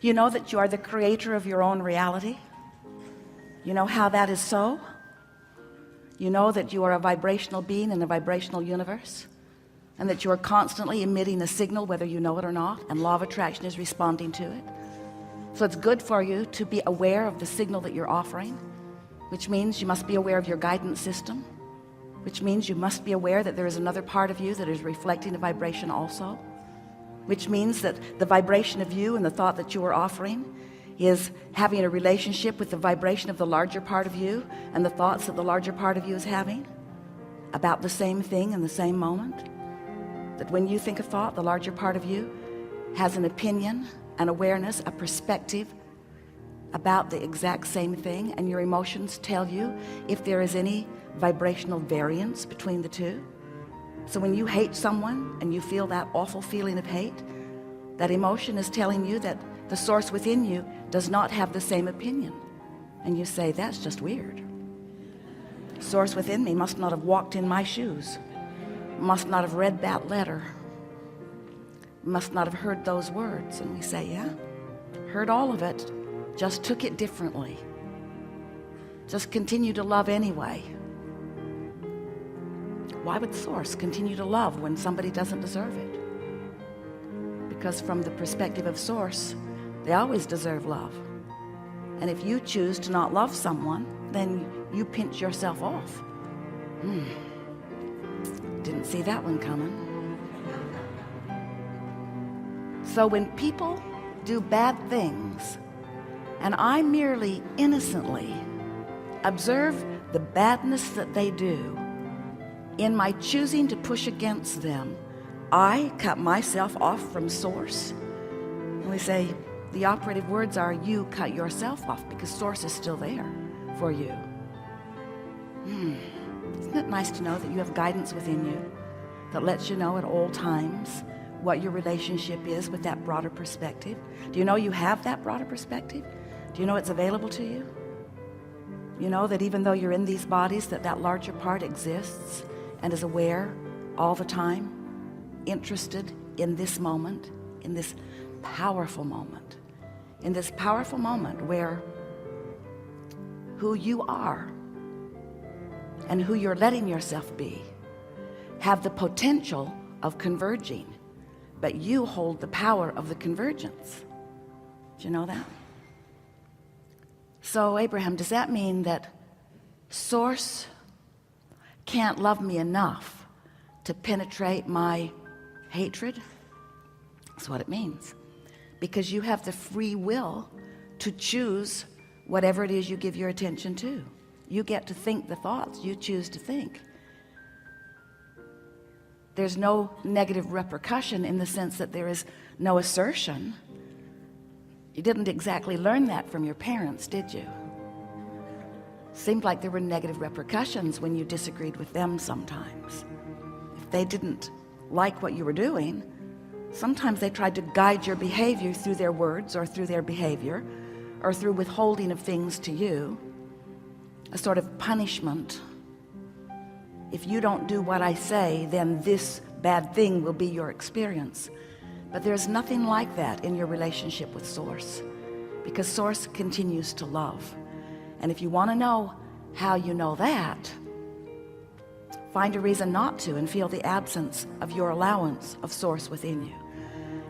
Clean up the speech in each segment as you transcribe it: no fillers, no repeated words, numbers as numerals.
You know that you are the creator of your own reality. You know how that is so. You know that you are a vibrational being in a vibrational universe, and that you are constantly emitting a signal whether you know it or not, and law of attraction is responding to it. So it's good for you to be aware of the signal that you're offering, which means you must be aware of your guidance system, which means you must be aware that there is another part of you that is reflecting a vibration also, which means that the vibration of you and the thought that you are offering is having a relationship with the vibration of the larger part of you and the thoughts that the larger part of you is having about the same thing in the same moment. That when you think a thought, the larger part of you has an opinion, an awareness, a perspective about the exact same thing, and your emotions tell you if there is any vibrational variance between the two. So when you hate someone and you feel that awful feeling of hate, that emotion is telling you that the source within you does not have the same opinion. And you say, that's just weird. Source within me must not have walked in my shoes, must not have read that letter, must not have heard those words. And we say, yeah, heard all of it, just took it differently, just continue to love anyway. Why would source continue to love when somebody doesn't deserve it? Because from the perspective of source, they always deserve love. And if you choose to not love someone, then you pinch yourself off. Didn't see that one coming. So when people do bad things, and I merely innocently observe the badness that they do, in my choosing to push against them, I cut myself off from source. And we say, the operative words are, you cut yourself off, because source is still there for you. Isn't it nice to know that you have guidance within you that lets you know at all times what your relationship is with that broader perspective? Do you know you have that broader perspective? Do you know it's available to you? You know that even though you're in these bodies, that larger part exists and is aware all the time, interested in this moment, in this powerful moment, in this powerful moment where who you are and who you're letting yourself be have the potential of converging, but you hold the power of the convergence. Do you know that? So Abraham, does that mean that source can't love me enough to penetrate my hatred? That's what it means. Because you have the free will to choose whatever it is you give your attention to. You get to think the thoughts you choose to think. There's no negative repercussion in the sense that there is no assertion. You didn't exactly learn that from your parents, did you? Seemed like there were negative repercussions when you disagreed with them sometimes. If they didn't like what you were doing, sometimes they tried to guide your behavior through their words or through their behavior or through withholding of things to you, a sort of punishment. If you don't do what I say, then this bad thing will be your experience. But there's nothing like that in your relationship with source, because source continues to love. And if you want to know how you know that, find a reason not to and feel the absence of your allowance of source within you.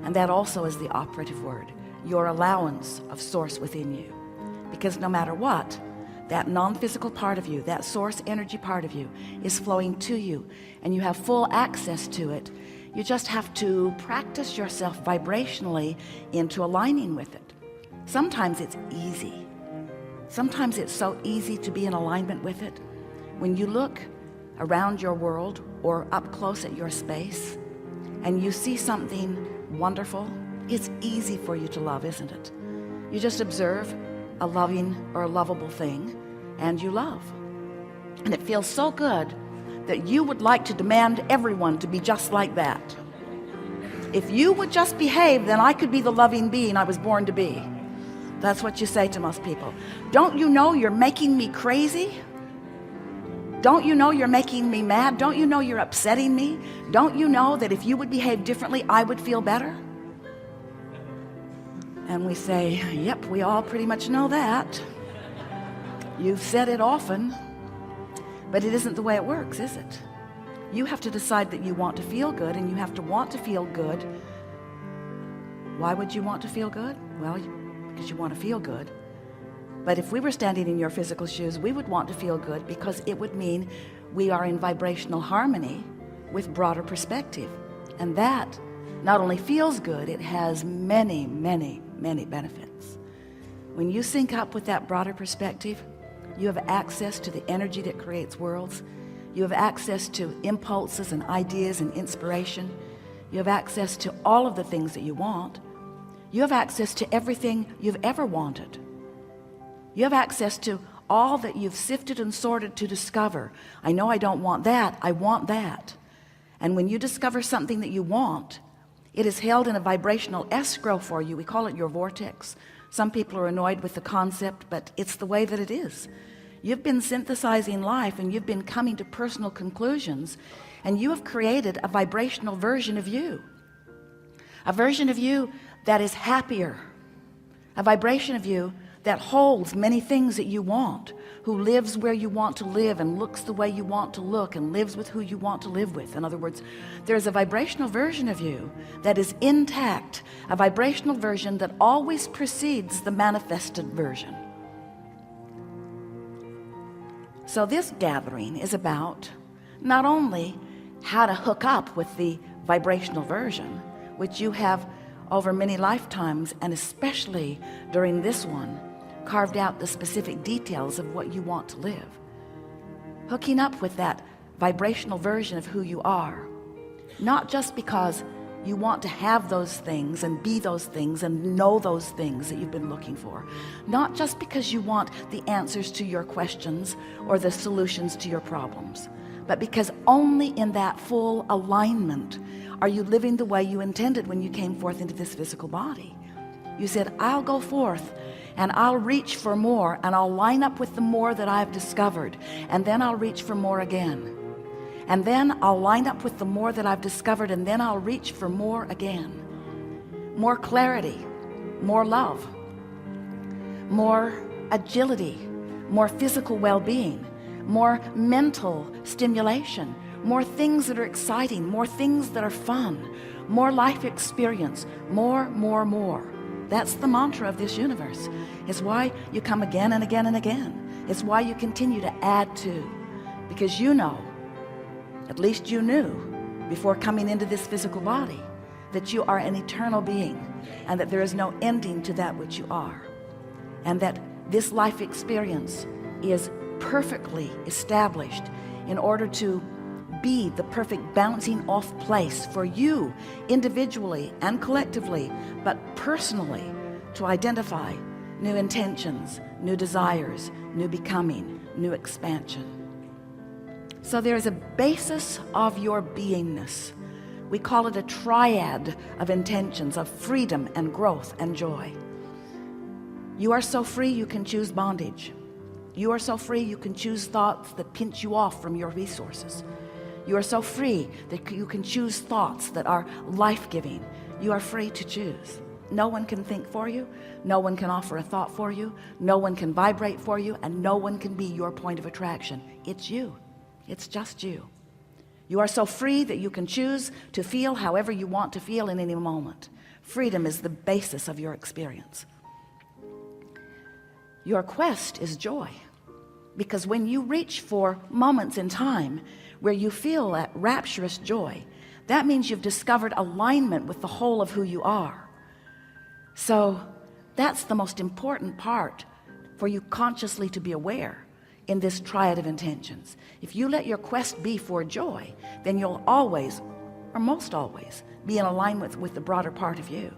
And that also is the operative word, your allowance of source within you. Because no matter what, that non-physical part of you, that source energy part of you is flowing to you, and you have full access to it. You just have to practice yourself vibrationally into aligning with it. Sometimes it's easy. Sometimes it's so easy to be in alignment with it. When you look around your world or up close at your space and you see something wonderful, it's easy for you to love, isn't it? You just observe a loving or a lovable thing and you love. And it feels so good that you would like to demand everyone to be just like that. If you would just behave, then I could be the loving being I was born to be. That's what you say to most people. Don't you know you're making me crazy? Don't you know you're making me mad? Don't you know you're upsetting me? Don't you know that if you would behave differently, I would feel better? And we say, yep, we all pretty much know that. You've said it often, but it isn't the way it works, is it? You have to decide that you want to feel good, and you have to want to feel good. Why would you want to feel good? Well, because you want to feel good. But if we were standing in your physical shoes, we would want to feel good because it would mean we are in vibrational harmony with broader perspective. And that not only feels good, it has many, many, many benefits. When you sync up with that broader perspective, you have access to the energy that creates worlds. You have access to impulses and ideas and inspiration. You have access to all of the things that you want. You have access to everything you've ever wanted. You have access to all that you've sifted and sorted to discover. I know I don't want that. I want that. And when you discover something that you want, it is held in a vibrational escrow for you. We call it your vortex. Some people are annoyed with the concept, but it's the way that it is. You've been synthesizing life, and you've been coming to personal conclusions, and you have created a vibrational version of you. A version of you that is happier. A vibration of you that holds many things that you want, who lives where you want to live and looks the way you want to look and lives with who you want to live with. In other words, there's a vibrational version of you that is intact, a vibrational version that always precedes the manifested version. So this gathering is about not only how to hook up with the vibrational version, which you have over many lifetimes, and especially during this one, carved out the specific details of what you want to live. Hooking up with that vibrational version of who you are, not just because you want to have those things and be those things and know those things that you've been looking for, not just because you want the answers to your questions or the solutions to your problems, but because only in that full alignment are you living the way you intended when you came forth into this physical body. You said, I'll go forth and I'll reach for more, and I'll line up with the more that I've discovered, and then I'll reach for more again, and then I'll line up with the more that I've discovered, and then I'll reach for more again. More clarity, more love, more agility, more physical well-being, more mental stimulation, more things that are exciting, more things that are fun, more life experience, more. That's the mantra of this universe. It's why you come again and again and again. It's why you continue to add to, because you know, at least you knew before coming into this physical body, that you are an eternal being, and that there is no ending to that which you are, and that this life experience is perfectly established in order to be the perfect bouncing off place for you individually and collectively, but personally, to identify new intentions, new desires, new becoming, new expansion. So there's a basis of your beingness. We call it a triad of intentions of freedom and growth and joy. You are so free you can choose bondage. You are so free you can choose thoughts that pinch you off from your resources. You are so free that you can choose thoughts that are life-giving. You are free to choose. No one can think for you. No one can offer a thought for you. No one can vibrate for you, and no one can be your point of attraction. It's you. It's just you. You are so free that you can choose to feel however you want to feel in any moment. Freedom is the basis of your experience. Your quest is joy, because when you reach for moments in time where you feel that rapturous joy, that means you've discovered alignment with the whole of who you are. So that's the most important part for you consciously to be aware in this triad of intentions. If you let your quest be for joy, then you'll always, or most always, be in alignment with the broader part of you.